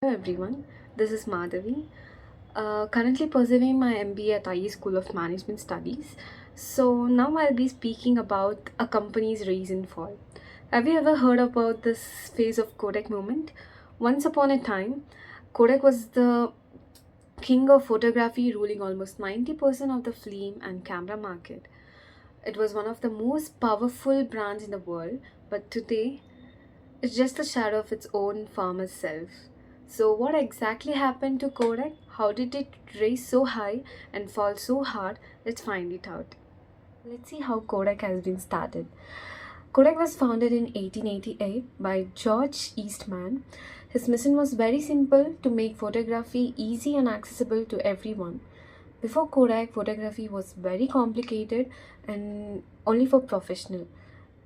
Hello everyone, this is Madhavi. Currently pursuing my MBA at IE School of Management Studies. So now I'll be speaking about a company's rise and fall. Have you ever heard about this phase of Kodak movement? Once upon a time, Kodak was the king of photography, ruling almost 90% of the film and camera market. It was one of the most powerful brands in the world, but today it's just a shadow of its own former self. So, what exactly happened to Kodak? How did it rise so high and fall so hard? Let's find it out. Let's see how Kodak has been started. Kodak was founded in 1888 by George Eastman. His mission was very simple to make photography easy and accessible to everyone. Before Kodak, photography was very complicated and only for professional.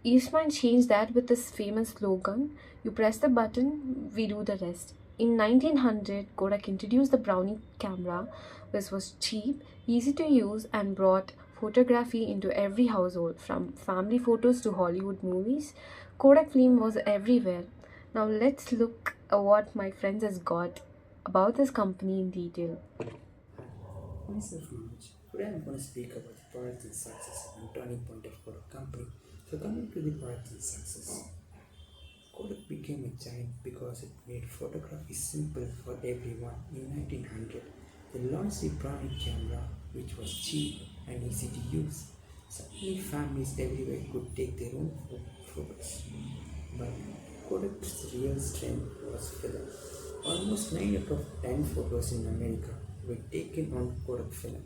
Eastman changed that with his famous slogan, "You press the button, we do the rest." In 1900, Kodak introduced the Brownie camera, which was cheap, easy to use, and brought photography into every household, from family photos to Hollywood movies. Kodak film was everywhere. Now let's look at what my friends has got about this company in detail. Myself, Manoj. Today I'm going to speak about the product and success and turning point of Kodak company. So coming to the product and success, Kodak became a giant because it made photography simple for everyone. In 1900, they launched the Brownie camera, which was cheap and easy to use. Suddenly, families everywhere could take their own photos. But Kodak's real strength was film. Almost 9 out of 10 photos in America were taken on Kodak film.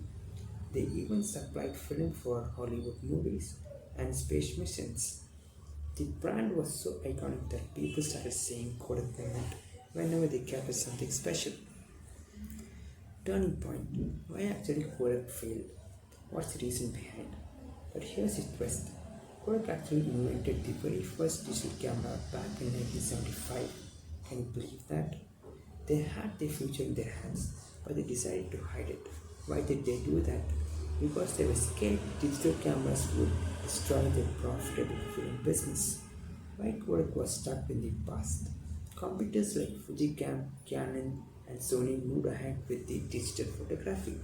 They even supplied film for Hollywood movies and space missions. The brand was so iconic that people started saying Kodak moment whenever they captured something special. Turning point. Why actually Kodak failed? What's the reason behind? But here's the twist. Kodak actually invented the very first digital camera back in 1975. Can you believe that? They had their future in their hands, but they decided to hide it. Why did they do that? Because they were scared digital cameras would destroy their profitable film business. Why Kodak was stuck in the past? Competitors like Fujicam, Canon, and Sony moved ahead with the digital photography.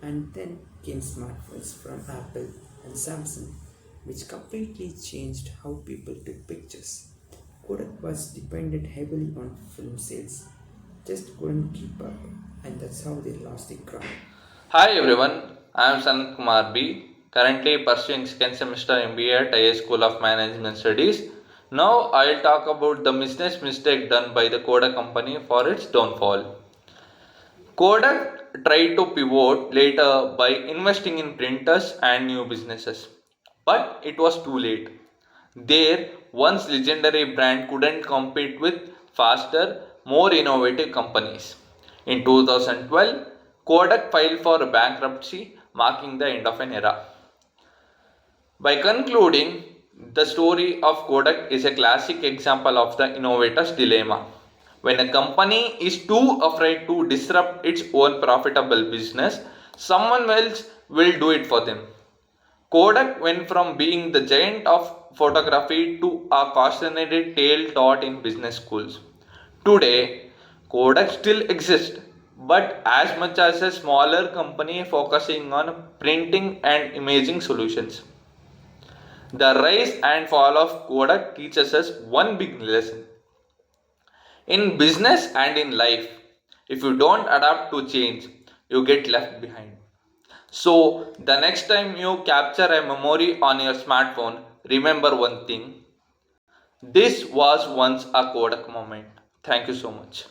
And then came smartphones from Apple and Samsung, which completely changed how people took pictures. Kodak was dependent heavily on film sales, just couldn't keep up, and that's how they lost the crown. Hi everyone, I am Sanat Kumar B, currently pursuing second semester MBA at IA School of Management Studies. Now I'll talk about the business mistake done by the Kodak company for its downfall. Kodak tried to pivot later by investing in printers and new businesses, but it was too late. Their once legendary brand couldn't compete with faster, more innovative companies. In 2012, Kodak filed for bankruptcy, marking the end of an era. By concluding, the story of Kodak is a classic example of the innovator's dilemma. When a company is too afraid to disrupt its own profitable business, someone else will do it for them. Kodak went from being the giant of photography to a cautionary tale taught in business schools. Today, Kodak still exists, but as much as a smaller company focusing on printing and imaging solutions. The rise and fall of Kodak teaches us one big lesson. In business and in life, if you don't adapt to change, you get left behind. So, the next time you capture a memory on your smartphone, remember one thing: this was once a Kodak moment. Thank you so much.